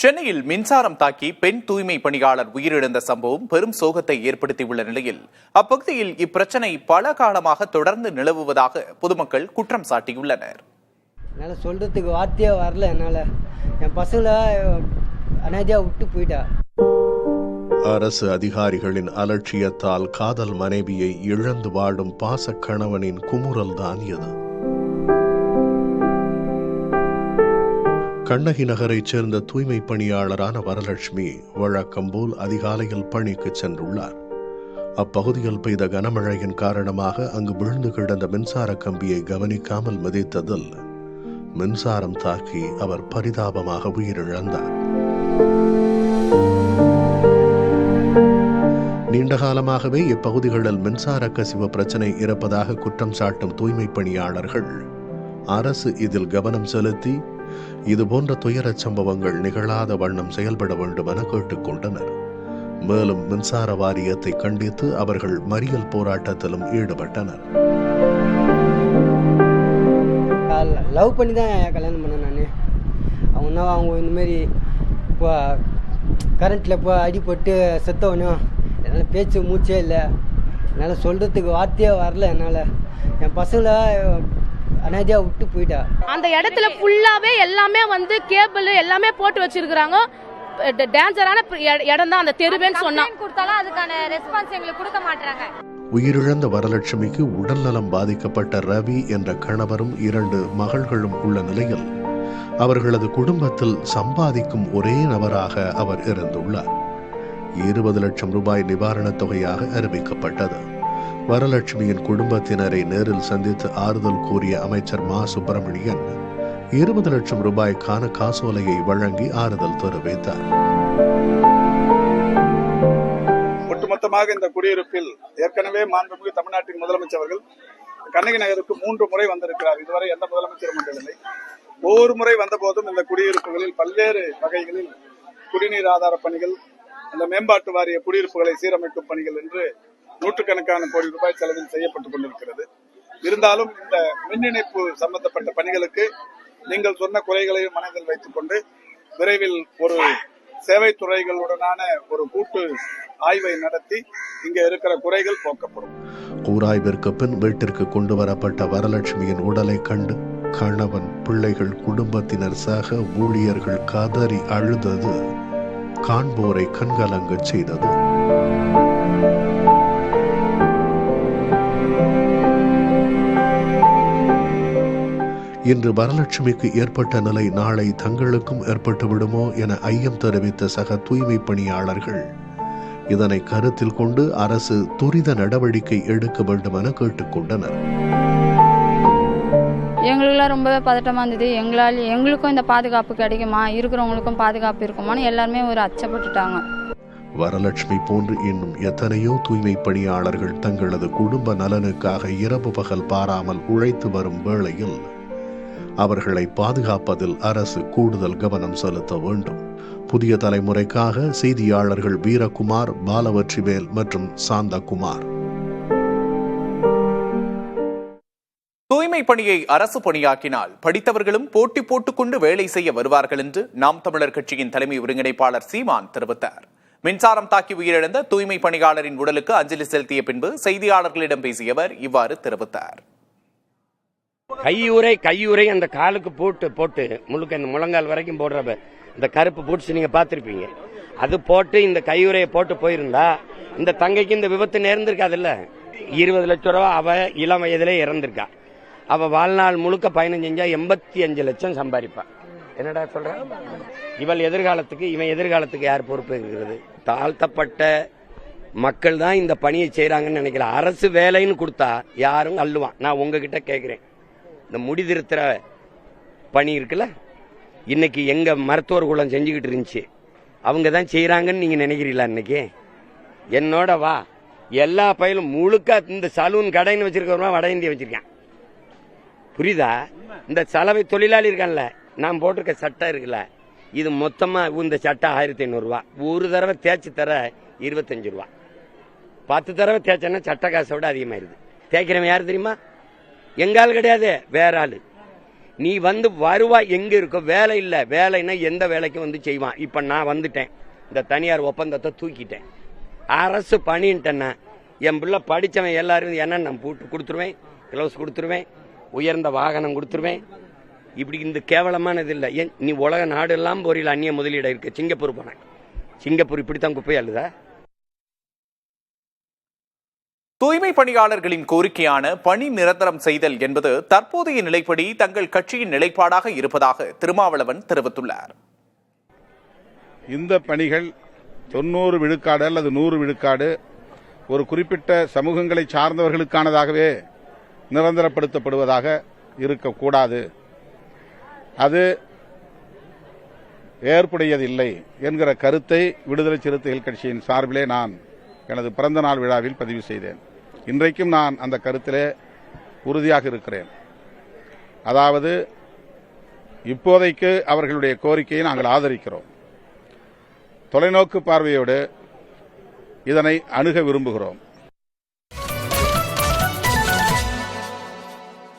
சென்னையில் மின்சாரம் தாக்கி பெண் தூய்மை பணியாளர் உயிரிழந்த சம்பவம் பெரும் சோகத்தை ஏற்படுத்தியுள்ள நிலையில் அப்பகுதியில் இப்பிரச்சினை பல காலமாக தொடர்ந்து நிலவுவதாக பொதுமக்கள் குற்றம் சாட்டியுள்ளனர். என்னால் சொல்றதுக்கு வார்த்தையே வரல. என் பசங்களை அனாதையா விட்டு போயிட்டா. அரசு அதிகாரிகளின் அலட்சியத்தால் காதல் மனைவியை இழந்து வாடும் பாச கணவனின் குமுறல் தான் இது. கண்ணகி நகரைச் சேர்ந்த தூய்மை பணியாளரான வரலட்சுமி வழக்கம் போல் அதிகாலையில் பணிக்கு சென்றுள்ளார். அப்பகுதியில் பெய்த கனமழையின் காரணமாக அங்கு விழுந்து கிடந்த மின்சார கம்பியை கவனிக்காமல் மிதித்ததில் மின்சாரம் தாக்கி அவர் பரிதாபமாக உயிரிழந்தார். நீண்டகாலமாகவே இப்பகுதிகளில் மின்சார கசிவு பிரச்சினை இருப்பதாக குற்றம் சாட்டும் தூய்மை பணியாளர்கள் அரசு இதில் கவனம் செலுத்தி இதுபோன்ற துயரச் சம்பவங்கள் நிகழாத வண்ணம் செயல்பட வேண்டும் என கேட்டுக்கொண்டனர். மேலும் மின்சார வாரியத்தை கண்டித்து அவர்கள் மறியல் போராட்டத்திலும் ஈடுபட்டனர். லவ் பண்ணி தான் கல்யாணம் பண்ணேன். அவங்க இந்தமாரி இப்போ கரண்ட்டில் இப்போ அடிபட்டு செத்தவனும் என்னால் பேச்சு மூச்சே இல்லை. என்னால் சொல்கிறதுக்கு வார்த்தையே வரல. என் பசங்களை அனாதையா விட்டு போயிட்டா. அந்த இடத்துல ஃபுல்லாவே எல்லாமே கேபிள் எல்லாமே போட்டு வச்சிருக்காங்க. டேஞ்சரான இடம் தான் அந்த தெருவேன்னு சொன்னா கொடுத்தாலும் அதுக்கான ரெஸ்பான்ஸ் எங்களுக்கு கொடுக்க மாட்டாங்க. உயிரிழந்த வரலட்சுமிக்கு உடல்நலம் பாதிக்கப்பட்ட ரவி என்ற கணவரும் 2 மகள்களும் உள்ள நிலையில் அவர்களது குடும்பத்தில் சம்பாதிக்கும் ஒரே நபராக அவர் இருந்துள்ளார். 20 லட்சம் ரூபாய் நிவாரணத் தொகையாக அறிவிக்கப்பட்டது. வரலட்சுமியின் குடும்பத்தினரை நேரில் சந்தித்து ஆறுதல் கூறிய அமைச்சர் மா சுப்பிரமணியன் 20 லட்சம் ரூபாய்க்கான காசோலையை வழங்கி ஆறுதல் தெரிவித்தார். ஒட்டுமொத்தமாக இந்த குடியிருப்பில் ஏற்கனவே மாண்புமிகு தமிழ்நாட்டின் முதலமைச்சர்கள் கண்ணகி நகருக்கு 3 முறை வந்திருக்கிறார். இதுவரை எந்த முதலமைச்சரும் வந்ததில்லை. ஒவ்வொரு முறை வந்த போதும் இந்த குடியிருப்புகளில் பல்வேறு வகைகளில் குடிநீர் ஆதார பணிகள், அந்த மேம்பாட்டு வாரிய குடியிருப்புகளை சீரமைக்கும் பணிகள் என்று நூற்றுக்கணக்கான கோடி ரூபாய் செலவில் செய்யப்பட்டுக் கொண்டிருக்கிறது. இருந்தாலும் இந்த மின் இணைப்பு சம்பந்தப்பட்ட பணிகளுக்கு நீங்கள் சொன்ன குறைகளையும் மனதில் வைத்துக் கொண்டு விரைவில் ஒரு சேவை துறைகளுடனான ஒரு கூட்டு ஆய்வை நடத்தி இங்க இருக்கிற குறைகள் போக்கப்படும். கூராய்விற்கு பின் வீட்டிற்கு கொண்டு வரப்பட்ட வரலட்சுமியின் உடலை கண்டு கணவன், பிள்ளைகள், குடும்பத்தினர், சக ஊழியர்கள் கதறி அழுதது காண்போரை கண்கலங்கச் செய்தது. இன்று வரலட்சுமிக்கு ஏற்பட்ட நிலை நாளை தங்களுக்கும் ஏற்பட்டு விடுமோ என ஐயம் தெரிவித்த சக தூய்மை பணியாளர்கள் இதனை கருத்தில் கொண்டு அரசு துரித நடவடிக்கை எடுக்க வேண்டும் என கேட்டுக்கொண்டனர். எங்களுக்குலாம் ரொம்பவே பதட்டமாக இருந்தது. எங்களுக்கும் இந்த பாதுகாப்பு கிடைக்குமா, இருக்கிறவங்களுக்கும் பாதுகாப்பு இருக்குமான்னு எல்லாருமே ஒரு அச்சப்பட்டுட்டாங்க. வரலட்சுமி போன்று இன்னும் எத்தனையோ தூய்மை பணியாளர்கள் தங்களது குடும்ப நலனுக்காக இரவு பகல் பாராமல் உழைத்து வரும் வேளையில் அவர்களை பாதுகாப்பதில் அரசு கூடுதல் கவனம் செலுத்த வேண்டும். புதிய தலைமுறைக்காக செய்தியாளர்கள் வீரகுமார், பாலவற்றிவேல் மற்றும் சாந்தகுமார். தூய்மை பணியை அரசு பணியாக்கினால் படித்தவர்களும் போட்டி போட்டுக்கொண்டு வேலை செய்ய வருவார்கள் என்று நாம் தமிழர் கட்சியின் தலைமை ஒருங்கிணைப்பாளர் சீமான் தெரிவித்தார். மின்சாரம் தாக்கி உயிரிழந்த தூய்மை பணியாளரின் உடலுக்கு அஞ்சலி செலுத்திய பின்பு செய்தியாளர்களிடம் பேசிய அவர் இவ்வாறு தெரிவித்தார். கையுறை அந்த காலுக்கு போட்டு முழுக்க இந்த முழங்கால் வரைக்கும் போடுற இந்த கருப்பு பூட்ஸ் நீங்க பாத்திருப்பீங்க. அது போட்டு இந்த கையுறையை போட்டு போயிருந்தா இந்த தங்கைக்கு இந்த விபத்து நேர்ந்திருக்காதுல்ல. 20 லட்சம் ரூபாய் அவ இளம் வயதிலே இறந்திருக்கா. அவ வாழ்நாள் முழுக்க பயணம் செஞ்சா 85 லட்சம் சம்பாதிப்பா. என்னடா சொல்ற? இவன் எதிர்காலத்துக்கு யார் பொறுப்பு இருக்கிறது? தாழ்த்தப்பட்ட மக்கள் தான் இந்த பணியை செய்யறாங்கன்னு நினைக்கல. அரசு வேலைன்னு கொடுத்தா யாரும் அள்ளுவான். நான் உங்ககிட்ட கேட்கிறேன், இந்த முடிதிருத்துற பணி இருக்குல்ல, இன்னைக்கு எங்க மருத்துவர் குலம் செஞ்சுக்கிட்டு இருந்துச்சு, அவங்க தான் செய்யறாங்கன்னு நீங்க நினைக்கிறீங்களா? இன்னைக்கு என்னோட வா, எல்லா பயிலும் முழுக்க இந்த சலூன் கடைன்னு வச்சிருக்கிறவங்க வட இந்தியா வச்சிருக்கேன். புரியுதா? இந்த சலவை தொழிலாளி இருக்கான்ல, நான் போட்டிருக்க சட்டை இருக்குல்ல, இது மொத்தமா இந்த சட்டை 1500 ரூபா. ஒரு தடவை தேய்ச்சி தர 25 ரூபா. 10 தடவை தேய்ச்சா சட்டை காசை விட அதிகமாயிருது. தேய்க்கிறவன் யாரு தெரியுமா? எங்கால் கிடையாது, வேற ஆளு. நீ வந்து வருவாய் எங்க இருக்கோ, வேலை இல்லை, வேலைன்னா எந்த வேலைக்கும் வந்து செய்வான். இப்ப நான் வந்துட்டேன், இந்த தனியார் ஒப்பந்தத்தை தூக்கிட்டேன், அரசு பணின்ட்டேன்னா என் பிள்ளை படிச்சவன் எல்லாரும் என்ன நான் போட்டு கொடுத்துருவேன், கிளவுஸ் கொடுத்துருவேன், உயர்ந்த வாகனம் கொடுத்துருவேன். இப்படி இந்த கேவலமானது இல்லை. ஏன் நீ உலக நாடு எல்லாம் போறியில் அந்நிய முதலீடு இருக்கு. சிங்கப்பூர் போனேன், சிங்கப்பூர் இப்படித்தான் குப்பை அள்ளுதா? தூய்மை பணியாளர்களின் கோரிக்கையான பணி நிரந்தரம் செய்தல் என்பது தற்போதைய நிலைப்படி தங்கள் கட்சியின் நிலைப்பாடாக இருப்பதாக திருமாவளவன் தெரிவித்துள்ளார். இந்த பணிகள் 90 விழுக்காடு அல்லது 100 விழுக்காடு ஒரு குறிப்பிட்ட சமூகங்களை சார்ந்தவர்களுக்கானதாகவே நிரந்தரப்படுத்தப்படுவதாக இருக்கக்கூடாது, அது ஏற்புடையதில்லை என்கிற கருத்தை விடுதலை சிறுத்தைகள் கட்சியின் சார்பிலே நான் எனது பிறந்த நாள் விழாவில் பதிவு செய்தேன். இன்றைக்கும் நான் அந்த கருத்திலே உறுதியாக இருக்கிறேன். அதாவது இப்போதைக்கு அவர்களுடைய கோரிக்கையை நாங்கள் ஆதரிக்கிறோம். தொலைநோக்கு பார்வையோடு இதனை அணுக விரும்புகிறோம்.